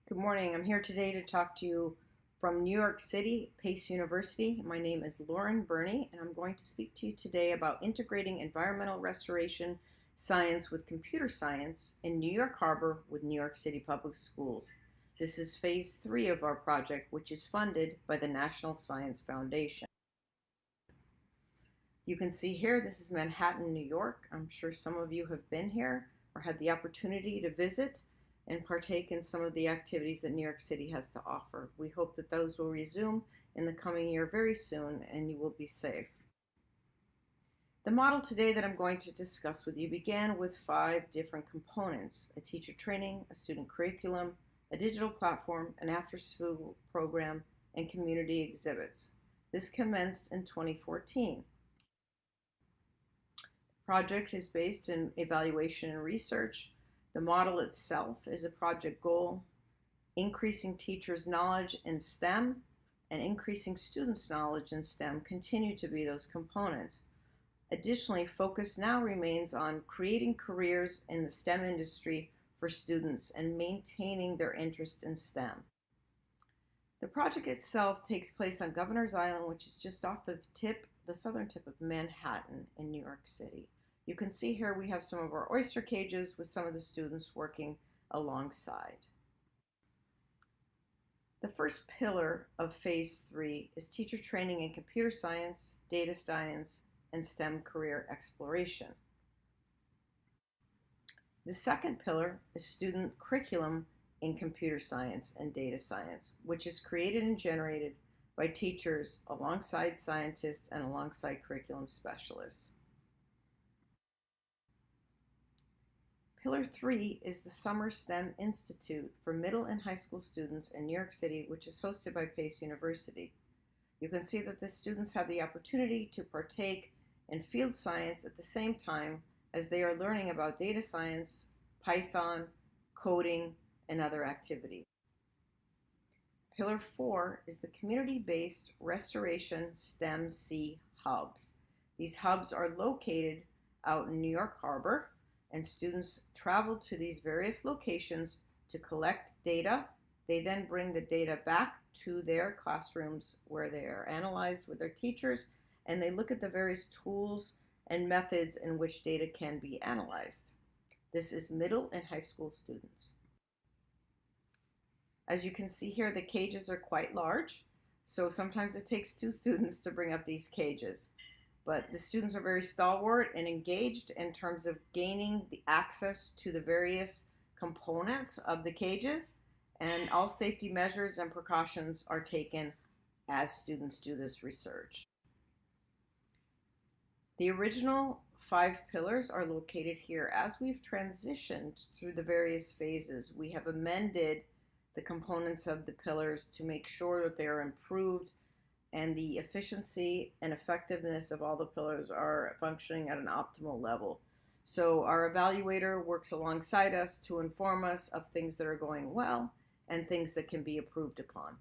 Good morning. I'm here today to talk to you from New York City, Pace University. My name is Lauren Birney, and I'm going to speak to you today about integrating environmental restoration science with computer science in New York Harbor with New York City Public Schools. This is phase 3 of our project, which is funded by the National Science Foundation. You can see here, this is Manhattan, New York. I'm sure some of you have been here or had the opportunity to visit and partake in some of the activities that New York City has to offer. We hope that those will resume in the coming year very soon and you will be safe. The model today that I'm going to discuss with you began with 5 different components: a teacher training, a student curriculum, a digital platform, an after-school program, and community exhibits. This commenced in 2014. The project is based in evaluation and research. The model itself is a project goal. Increasing teachers' knowledge in STEM and increasing students' knowledge in STEM continue to be those components. Additionally, focus now remains on creating careers in the STEM industry for students and maintaining their interest in STEM. The project itself takes place on Governor's Island, which is just off the southern tip of Manhattan in New York City. You can see here we have some of our oyster cages with some of the students working alongside. The first pillar of phase 3 is teacher training in computer science, data science, and STEM career exploration. The second pillar is student curriculum in computer science and data science, which is created and generated by teachers alongside scientists and alongside curriculum specialists. Pillar 3 is the Summer STEM Institute for middle and high school students in New York City, which is hosted by Pace University. You can see that the students have the opportunity to partake in field science at the same time as they are learning about data science, Python, coding, and other activities. Pillar 4 is the community-based restoration STEM C hubs. These hubs are located out in New York Harbor, and students travel to these various locations to collect data. They then bring the data back to their classrooms where they are analyzed with their teachers, and they look at the various tools and methods in which data can be analyzed. This is middle and high school students. As you can see here, the cages are quite large, so sometimes it takes 2 students to bring up these cages. But the students are very stalwart and engaged in terms of gaining the access to the various components of the cages, and all safety measures and precautions are taken as students do this research. The original 5 pillars are located here. As we've transitioned through the various phases, we have amended the components of the pillars to make sure that they are improved and the efficiency and effectiveness of all the pillars are functioning at an optimal level. So our evaluator works alongside us to inform us of things that are going well and things that can be improved upon.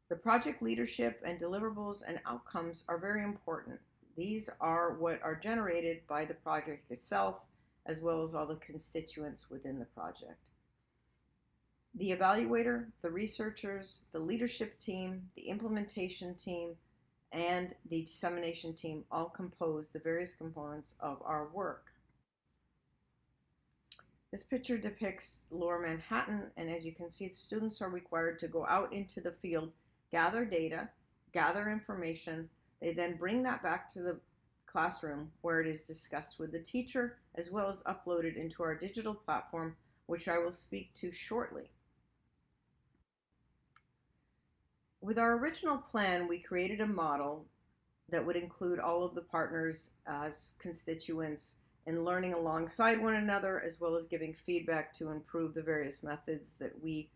The project leadership and deliverables and outcomes are very important. These are what are generated by the project itself, as well as all the constituents within the project. The evaluator, the researchers, the leadership team, the implementation team, and the dissemination team all compose the various components of our work. This picture depicts Lower Manhattan, and as you can see, students are required to go out into the field, gather data, gather information. They then bring that back to the classroom where it is discussed with the teacher, as well as uploaded into our digital platform, which I will speak to shortly. With our original plan, we created a model that would include all of the partners as constituents and learning alongside one another, as well as giving feedback to improve the various methods that we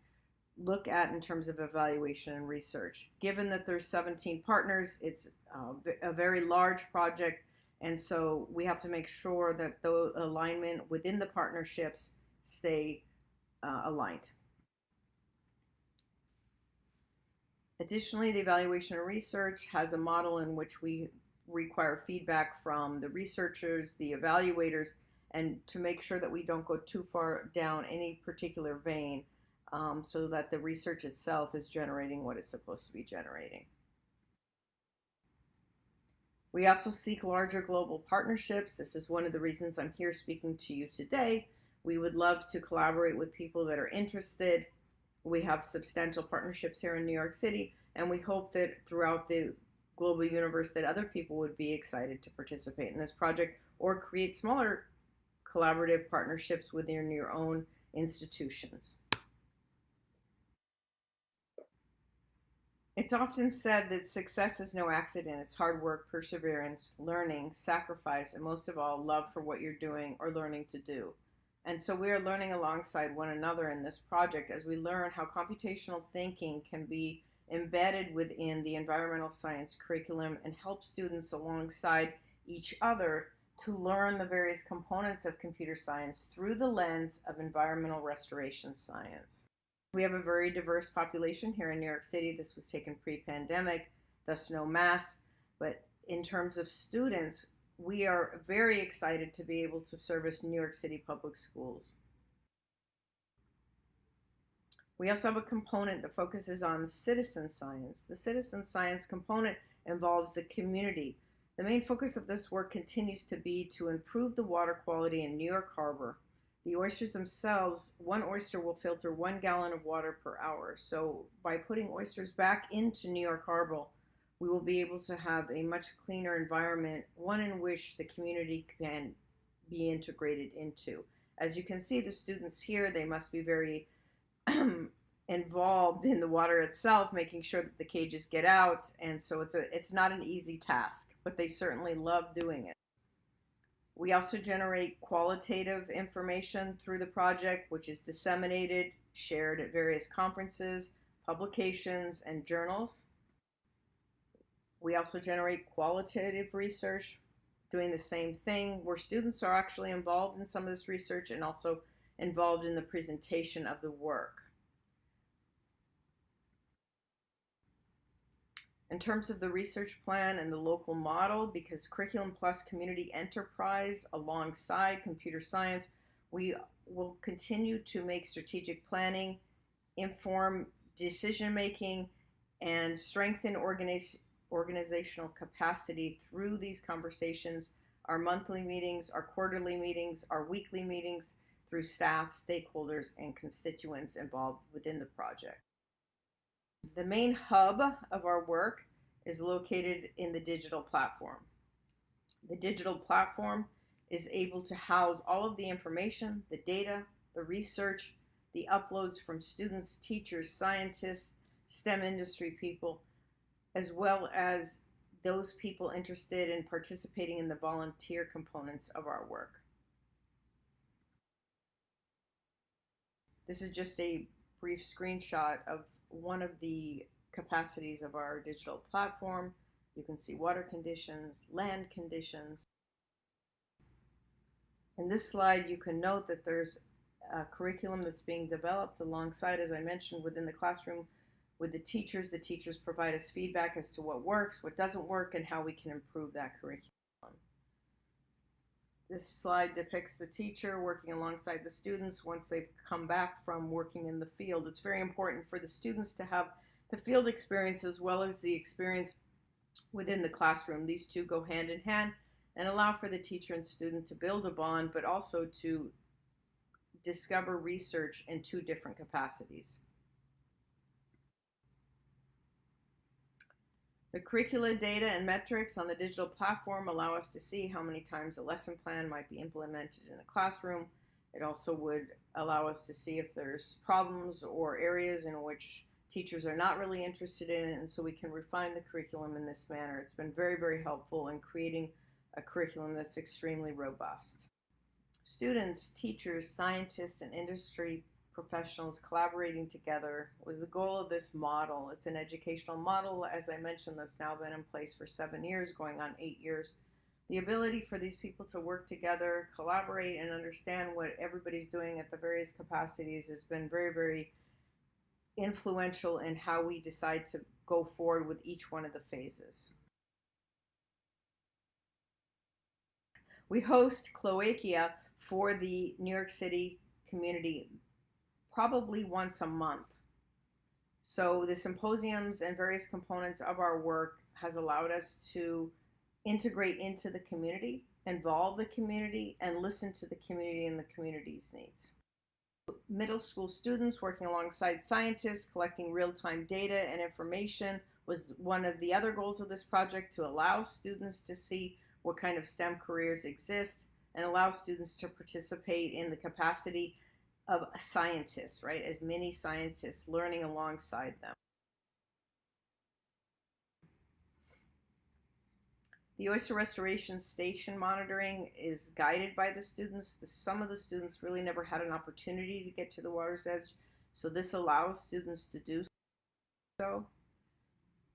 look at in terms of evaluation and research. Given that there's 17 partners, it's a very large project, and so we have to make sure that the alignment within the partnerships stay aligned. Additionally, the evaluation and research has a model in which we require feedback from the researchers, the evaluators, and to make sure that we don't go too far down any particular vein, so that the research itself is generating what it's supposed to be generating. We also seek larger global partnerships. This is one of the reasons I'm here speaking to you today. We would love to collaborate with people that are interested. We have substantial partnerships here in New York City, and we hope that throughout the global universe that other people would be excited to participate in this project or create smaller collaborative partnerships within your own institutions. It's often said that success is no accident. It's hard work, perseverance, learning, sacrifice, and most of all, love for what you're doing or learning to do. And so we are learning alongside one another in this project as we learn how computational thinking can be embedded within the environmental science curriculum and help students alongside each other to learn the various components of computer science through the lens of environmental restoration science. We have a very diverse population here in New York City. This was taken pre-pandemic, thus no mass. But in terms of students, we are very excited to be able to service New York City public schools. We also have a component that focuses on citizen science. The citizen science component involves the community. The main focus of this work continues to be to improve the water quality in New York Harbor. The oysters themselves, one oyster will filter 1 gallon of water per hour. So by putting oysters back into New York Harbor, we will be able to have a much cleaner environment, one in which the community can be integrated into. As you can see, the students here, they must be very involved in the water itself, making sure that the cages get out. And so it's not an easy task, but they certainly love doing it. We also generate qualitative information through the project, which is disseminated, shared at various conferences, publications, and journals. We also generate qualitative research, doing the same thing, where students are actually involved in some of this research and also involved in the presentation of the work. In terms of the research plan and the local model, because curriculum plus community enterprise alongside computer science, we will continue to make strategic planning, inform decision making, and strengthen organizational capacity through these conversations, our monthly meetings, our quarterly meetings, our weekly meetings, through staff, stakeholders, and constituents involved within the project. The main hub of our work is located in the digital platform. The digital platform is able to house all of the information, the data, the research, the uploads from students, teachers, scientists, STEM industry people, as well as those people interested in participating in the volunteer components of our work. This is just a brief screenshot of one of the capacities of our digital platform. You can see water conditions, land conditions. In this slide, you can note that there's a curriculum that's being developed alongside, as I mentioned, within the classroom with the teachers. The teachers provide us feedback as to what works, what doesn't work, and how we can improve that curriculum. This slide depicts the teacher working alongside the students once they've come back from working in the field. It's very important for the students to have the field experience as well as the experience within the classroom. These two go hand in hand and allow for the teacher and student to build a bond, but also to discover research in two different capacities. The curricula data and metrics on the digital platform allow us to see how many times a lesson plan might be implemented in a classroom. It also would allow us to see if there's problems or areas in which teachers are not really interested in it, and so we can refine the curriculum in this manner. It's been very, very helpful in creating a curriculum that's extremely robust. Students, teachers, scientists, and industry professionals collaborating together was the goal of this model. It's an educational model, as I mentioned, that's now been in place for 7 years, going on 8 years. The ability for these people to work together, collaborate, and understand what everybody's doing at the various capacities has been very, very influential in how we decide to go forward with each one of the phases. We host cloacia for the New York City community probably once a month. So the symposiums and various components of our work has allowed us to integrate into the community, involve the community, and listen to the community and the community's needs. Middle school students working alongside scientists, collecting real-time data and information was one of the other goals of this project, to allow students to see what kind of STEM careers exist and allow students to participate in the capacity of scientists, right, as mini scientists learning alongside them. The Oyster Restoration Station monitoring is guided by the students. Some of the students really never had an opportunity to get to the water's edge, so this allows students to do so.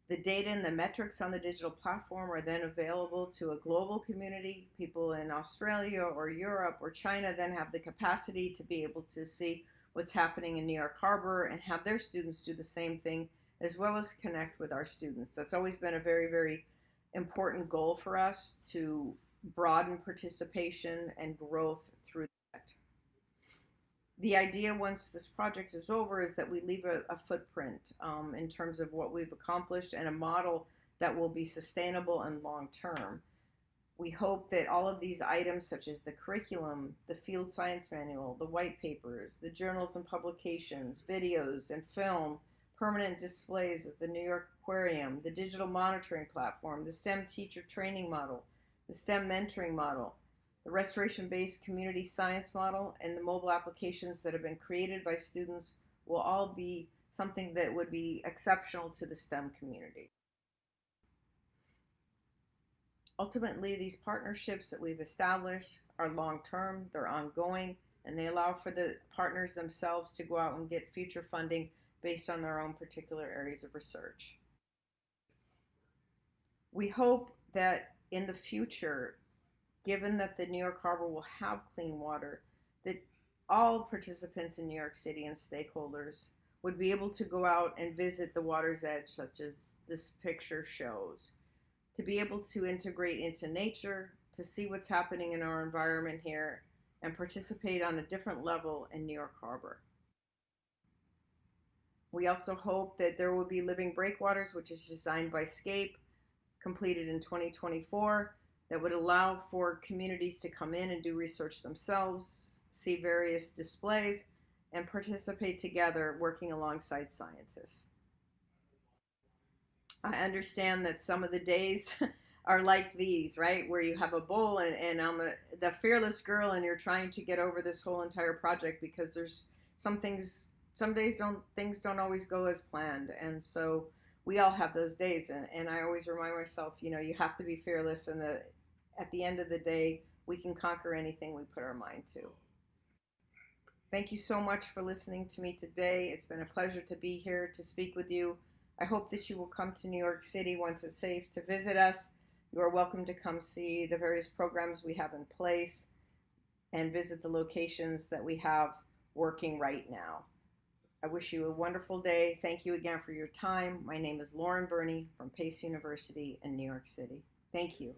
The data and the metrics on the digital platform are then available to a global community. People in Australia or Europe or China then have the capacity to be able to see what's happening in New York Harbor and have their students do the same thing, as well as connect with our students. That's always been a very, very important goal for us, to broaden participation and growth through that. The idea once this project is over is that we leave a footprint in terms of what we've accomplished and a model that will be sustainable and long-term. We hope that all of these items, such as the curriculum, the field science manual, the white papers, the journals and publications, videos and film, permanent displays at the New York Aquarium, the digital monitoring platform, the STEM teacher training model, the STEM mentoring model, the restoration-based community science model, and the mobile applications that have been created by students will all be something that would be exceptional to the STEM community. Ultimately, these partnerships that we've established are long-term, they're ongoing, and they allow for the partners themselves to go out and get future funding based on their own particular areas of research. We hope that in the future, given that the New York Harbor will have clean water, that all participants in New York City and stakeholders would be able to go out and visit the water's edge, such as this picture shows, to be able to integrate into nature, to see what's happening in our environment here, and participate on a different level in New York Harbor. We also hope that there will be living breakwaters, which is designed by SCAPE, completed in 2024, that would allow for communities to come in and do research themselves, see various displays, and participate together working alongside scientists. I understand that some of the days are like these, right? Where you have a bull and I'm the fearless girl and you're trying to get over this whole entire project because there's some days things don't always go as planned. And so we all have those days. And I always remind myself, you know, you have to be fearless, and at the end of the day, we can conquer anything we put our mind to. Thank you so much for listening to me today. It's been a pleasure to be here to speak with you. I hope that you will come to New York City once it's safe to visit us. You are welcome to come see the various programs we have in place and visit the locations that we have working right now. I wish you a wonderful day. Thank you again for your time. My name is Lauren Birney from Pace University in New York City. Thank you.